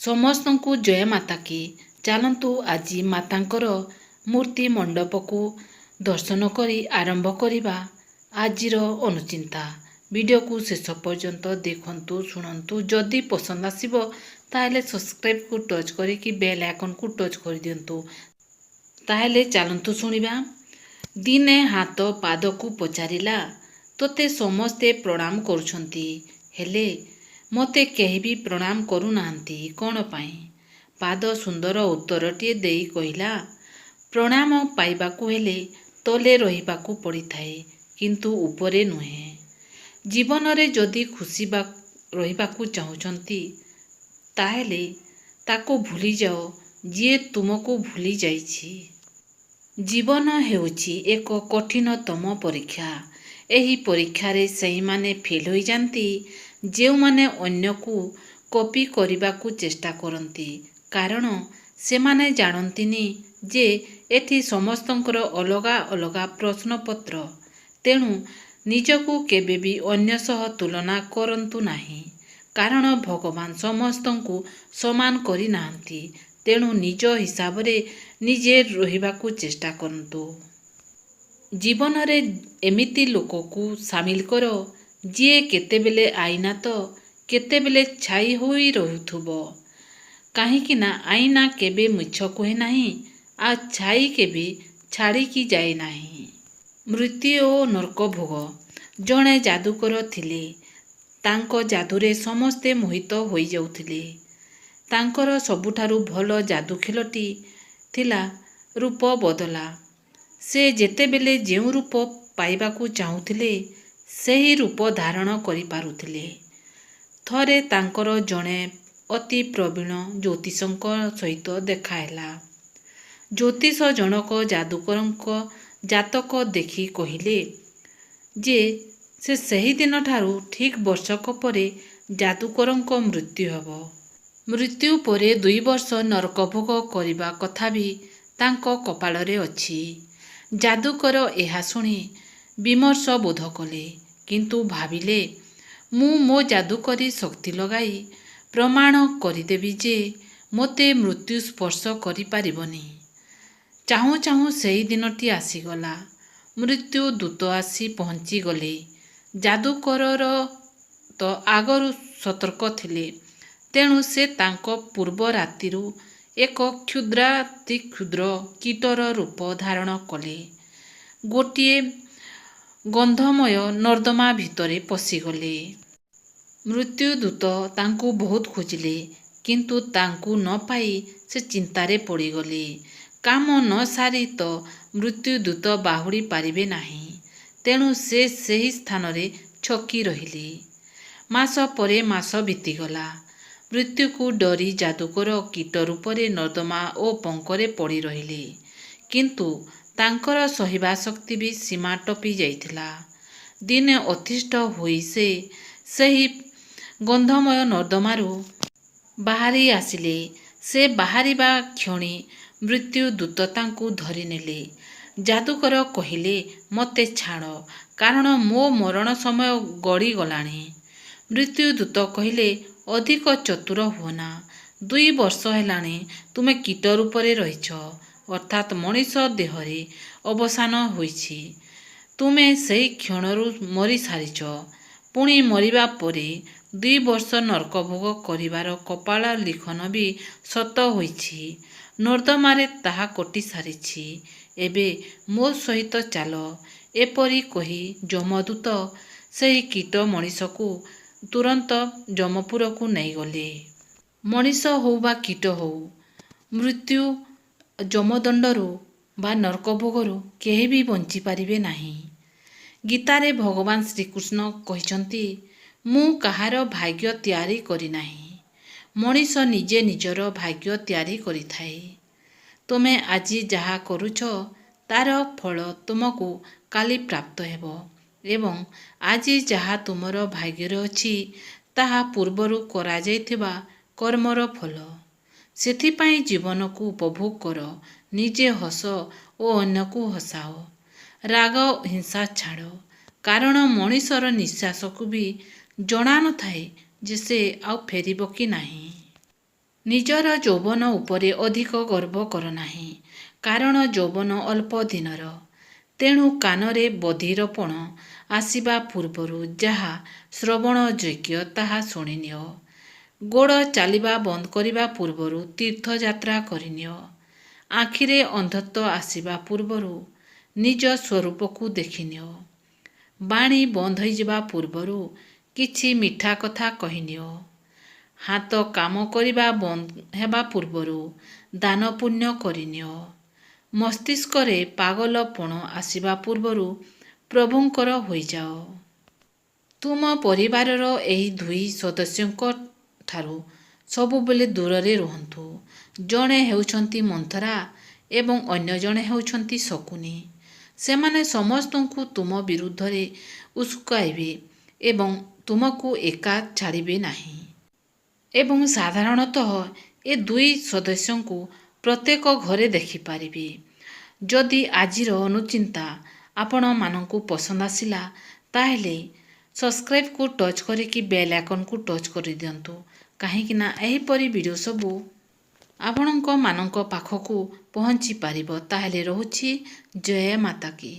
ସମସ୍ତଙ୍କୁ ଜୟ ମାତା କି। ଚାଲନ୍ତୁ ଆଜି ମାତାଙ୍କର ମୂର୍ତ୍ତି ମଣ୍ଡପକୁ ଦର୍ଶନ କରି ଆରମ୍ଭ କରିବା ଆଜିର ଅନୁଚିନ୍ତା। ଭିଡ଼ିଓକୁ ଶେଷ ପର୍ଯ୍ୟନ୍ତ ଦେଖନ୍ତୁ, ଶୁଣନ୍ତୁ। ଯଦି ପସନ୍ଦ ଆସିବ ତାହେଲେ ସବସ୍କ୍ରାଇବ୍କୁ ଟଚ୍ କରିକି ବେଲ୍ ଆଇକନ୍କୁ ଟଚ୍ କରିଦିଅନ୍ତୁ। ତାହେଲେ ଚାଲନ୍ତୁ ଶୁଣିବା। ଦିନେ ହାତ ପାଦକୁ ପଚାରିଲା, ତୋତେ ସମସ୍ତେ ପ୍ରଣାମ କରୁଛନ୍ତି, ହେଲେ ମୋତେ କେହି ବି ପ୍ରଣାମ କରୁନାହାନ୍ତି, କ'ଣ ପାଇଁ? ପାଦ ସୁନ୍ଦର ଉତ୍ତରଟିଏ ଦେଇ କହିଲା, ପ୍ରଣାମ ପାଇବାକୁ ହେଲେ ତଳେ ରହିବାକୁ ପଡ଼ିଥାଏ, କିନ୍ତୁ ଉପରେ ନୁହେଁ। ଜୀବନରେ ଯଦି ଖୁସି ରହିବାକୁ ଚାହୁଁଛନ୍ତି ତାହେଲେ ତାକୁ ଭୁଲିଯାଅ ଯିଏ ତୁମକୁ ଭୁଲି ଯାଇଛି। ଜୀବନ ହେଉଛି ଏକ କଠିନତମ ପରୀକ୍ଷା। ଏହି ପରୀକ୍ଷାରେ ସେହିମାନେ ଫେଲ୍ ହୋଇଯାନ୍ତି ଯେଉଁମାନେ ଅନ୍ୟକୁ କପି କରିବାକୁ ଚେଷ୍ଟା କରନ୍ତି। କାରଣ ସେମାନେ ଜାଣନ୍ତିନି ଯେ ଏଠି ସମସ୍ତଙ୍କର ଅଲଗା ଅଲଗା ପ୍ରଶ୍ନପତ୍ର। ତେଣୁ ନିଜକୁ କେବେ ବି ଅନ୍ୟ ସହ ତୁଳନା କରନ୍ତୁ ନାହିଁ। କାରଣ ଭଗବାନ ସମସ୍ତଙ୍କୁ ସମାନ କରିନାହାନ୍ତି। ତେଣୁ ନିଜ ହିସାବରେ ନିଜେ ରହିବାକୁ ଚେଷ୍ଟା କରନ୍ତୁ। ଜୀବନରେ ଏମିତି ଲୋକକୁ ସାମିଲ କର ଯିଏ କେତେବେଳେ ଆଇନା ତ କେତେବେଳେ ଛାଇ ହୋଇ ରହୁଥିବ। କାହିଁକି ନା ଆଇନା କେବେ ମିଛ କୁହେ ନାହିଁ, ଆଉ ଛାଇ କେବେ ଛାଡ଼ିକି ଯାଏ ନାହିଁ। ମୃତ୍ୟୁ ଓ ନର୍କଭୋଗ। ଜଣେ ଯାଦୁକର ଥିଲେ। ତାଙ୍କ ଯାଦୁରେ ସମସ୍ତେ ମୋହିତ ହୋଇଯାଉଥିଲେ। ତାଙ୍କର ସବୁଠାରୁ ଭଲ ଯାଦୁ ଖେଳଟି ଥିଲା ରୂପ ବଦଳା। ସେ ଯେତେବେଳେ ଯେଉଁ ରୂପ ପାଇବାକୁ ଚାହୁଁଥିଲେ ସେହି ରୂପ ଧାରଣ କରିପାରୁଥିଲେ। ଥରେ ତାଙ୍କର ଜଣେ ଅତି ପ୍ରବୀଣ ଜ୍ୟୋତିଷଙ୍କ ସହିତ ଦେଖା ହେଲା। ଜ୍ୟୋତିଷ ଜଣକ ଯାଦୁକରଙ୍କ ଜାତକ ଦେଖି କହିଲେ ଯେ ସେହିଦିନଠାରୁ ଠିକ୍ ବର୍ଷକ ପରେ ଯାଦୁକରଙ୍କ ମୃତ୍ୟୁ ହେବ। ମୃତ୍ୟୁ ପରେ 2 ବର୍ଷ ନରକଭୋଗ କରିବା କଥା ବି ତାଙ୍କ କପାଳରେ ଅଛି। ଯାଦୁକର ଏହା ଶୁଣି ବିମର୍ଷ ବୋଧ କଲେ, କିନ୍ତୁ ଭାବିଲେ, ମୁଁ ମୋ ଯାଦୁକରୀ ଶକ୍ତି ଲଗାଇ ପ୍ରମାଣ କରିଦେବି ଯେ ମୋତେ ମୃତ୍ୟୁ ସ୍ପର୍ଶ କରିପାରିବନି। ଚାହୁଁ ଚାହୁଁ ସେହି ଦିନଟି ଆସିଗଲା। ମୃତ୍ୟୁ ଦୂତ ଆସି ପହଞ୍ଚିଗଲେ। ଯାଦୁକରର ତ ଆଗରୁ ସତର୍କ ଥିଲେ। ତେଣୁ ସେ ତାଙ୍କ ପୂର୍ବ ରାତିରୁ ଏକ କ୍ଷୁଦ୍ରାତିକ୍ଷୁଦ୍ର କୀଟର ରୂପ ଧାରଣ କଲେ। ଗୋଟିଏ ଗନ୍ଧମୟ ନର୍ଦ୍ଦମା ଭିତରେ ପଶିଗଲେ। ମୃତ୍ୟୁଦୂତ ତାଙ୍କୁ ବହୁତ ଖୋଜିଲେ, କିନ୍ତୁ ତାଙ୍କୁ ନ ପାଇ ସେ ଚିନ୍ତାରେ ପଡ଼ିଗଲେ। କାମ ନ ସାରି ତ ମୃତ୍ୟୁଦୂତ ବାହୁଡ଼ି ପାରିବେ ନାହିଁ। ତେଣୁ ସେ ସେହି ସ୍ଥାନରେ ଛକି ରହିଲେ। ମାସ ପରେ ମାସ ବିତିଗଲା। ମୃତ୍ୟୁକୁ ଡରି ଯାଦୁକର କୀଟ ରୂପରେ ନର୍ଦ୍ଦମା ଓ ପଙ୍କରେ ପଡ଼ି ରହିଲେ। କିନ୍ତୁ ତାଙ୍କର ସହିବା ଶକ୍ତି ବି ସୀମା ଟପି ଯାଇଥିଲା। ଦିନେ ଅତିଷ୍ଠ ହୋଇ ସେ ସେହି ଗନ୍ଧମୟ ନର୍ଦ୍ଦମାରୁ ବାହାରି ଆସିଲେ। ସେ ବାହାରିବା କ୍ଷଣି ମୃତ୍ୟୁଦୂତ ତାଙ୍କୁ ଧରିନେଲେ। ଯାଦୁକର କହିଲେ, ମୋତେ ଛାଡ଼, କାରଣ ମୋ ମରଣ ସମୟ ଗଡ଼ିଗଲାଣି। ମୃତ୍ୟୁଦୂତ କହିଲେ, ଅଧିକ ଚତୁର ହୁଅନା। 2 ବର୍ଷ ହେଲାଣି ତୁମେ କୀଟ ରୂପରେ ରହିଛ, ଅର୍ଥାତ୍ ମଣିଷ ଦେହରେ ଅବସାନ ହୋଇଛି। ତୁମେ ସେହି କ୍ଷଣରୁ ମରିସାରିଛ। ପୁଣି ମରିବା ପରେ 2 ବର୍ଷ ନର୍କଭୋଗ କରିବାର କପାଳ ଲିଖନ ବି ସତ ହୋଇଛି। ନର୍ଦ୍ଦମାରେ ତାହା କଟି ସାରିଛି। ଏବେ ମୋ ସହିତ ଚାଲ। ଏପରି କହି ଯମଦୂତ ସେହି କୀଟ ମଣିଷକୁ ତୁରନ୍ତ ଯମପୁରକୁ ନେଇଗଲେ। ମଣିଷ ହଉ ବା କୀଟ ହଉ, ମୃତ୍ୟୁ ଯମଦଣ୍ଡରୁ ବା ନର୍କଭୋଗରୁ କେହି ବି ବଞ୍ଚିପାରିବେ ନାହିଁ। ଗୀତାରେ ଭଗବାନ ଶ୍ରୀକୃଷ୍ଣ କହିଛନ୍ତି, ମୁଁ କାହାର ଭାଗ୍ୟ ତିଆରି କରିନାହିଁ। ମଣିଷ ନିଜେ ନିଜର ଭାଗ୍ୟ ତିଆରି କରିଥାଏ। ତୁମେ ଆଜି ଯାହା କରୁଛ ତାର ଫଳ ତୁମକୁ କାଲି ପ୍ରାପ୍ତ ହେବ ଏବଂ ଆଜି ଯାହା ତୁମର ଭାଗ୍ୟରେ ଅଛି ତାହା ପୂର୍ବରୁ କରାଯାଇଥିବା କର୍ମର ଫଳ। ସେଥିପାଇଁ ଜୀବନକୁ ଉପଭୋଗ କର, ନିଜେ ହସ ଓ ଅନ୍ୟକୁ ହସାଅ। ରାଗ ହିଂସା ଛାଡ଼, କାରଣ ମଣିଷର ନିଃଶ୍ୱାସକୁ ବି ଜଣା ନଥାଏ ଯେ ସେ ଆଉ ଫେରିବ କି ନାହିଁ। ନିଜର ଯୌବନ ଉପରେ ଅଧିକ ଗର୍ବ କର ନାହିଁ, କାରଣ ଯୌବନ ଅଳ୍ପ ଦିନର। ତେଣୁ କାନରେ ବଧିରପଣ ଆସିବା ପୂର୍ବରୁ ଯାହା ଶ୍ରବଣ ଯୋଗ୍ୟ ତାହା ଶୁଣିନିଅ। ଗୋଡ଼ ଚାଲିବା ବନ୍ଦ କରିବା ପୂର୍ବରୁ ତୀର୍ଥଯାତ୍ରା କରିନିଅ। ଆଖିରେ ଅନ୍ଧତ୍ୱ ଆସିବା ପୂର୍ବରୁ ନିଜ ସ୍ୱରୂପକୁ ଦେଖିନିଅ। ବାଣୀ ବନ୍ଦ ହୋଇଯିବା ପୂର୍ବରୁ କିଛି ମିଠା କଥା କହିନିଅ। ହାତ କାମ କରିବା ବନ୍ଦ ହେବା ପୂର୍ବରୁ ଦାନ ପୁଣ୍ୟ କରିନିଅ। ମସ୍ତିଷ୍କରେ ପାଗଲପଣ ଆସିବା ପୂର୍ବରୁ ପ୍ରଭୁଙ୍କର ହୋଇଯାଅ। ତୁମ ପରିବାରର ଏହି ଦୁଇ ସଦସ୍ୟଙ୍କ ଠାରୁ ସବୁବେଳେ ଦୂରରେ ରୁହନ୍ତୁ। ଜଣେ ହେଉଛନ୍ତି ମନ୍ଥରା ଏବଂ ଅନ୍ୟ ଜଣେ ହେଉଛନ୍ତି ଶକୁନି। ସେମାନେ ସମସ୍ତଙ୍କୁ ତୁମ ବିରୁଦ୍ଧରେ ଉସ୍କାଇବେ ଏବଂ ତୁମକୁ ଏକା ଛାଡ଼ିବେ ନାହିଁ। ଏବଂ ସାଧାରଣତଃ ଏ ଦୁଇ ସଦସ୍ୟଙ୍କୁ ପ୍ରତ୍ୟେକ ଘରେ ଦେଖିପାରିବେ। ଯଦି ଆଜିର ଅନୁଚିନ୍ତା ଆପଣମାନଙ୍କୁ ପସନ୍ଦ ଆସିଲା ତାହେଲେ ସବସ୍କ୍ରାଇବ୍କୁ ଟଚ୍ କରିକି ବେଲ୍ ଆଇକନ୍କୁ ଟଚ୍ କରିଦିଅନ୍ତୁ, କାହିଁକିନା ଏହିପରି ଭିଡ଼ିଓ ସବୁ ଆପଣଙ୍କ ମାନଙ୍କ ପାଖକୁ ପହଞ୍ଚି ପାରିବ। ତାହେଲେ ରହୁଛି, ଜୟ ମାତା କି।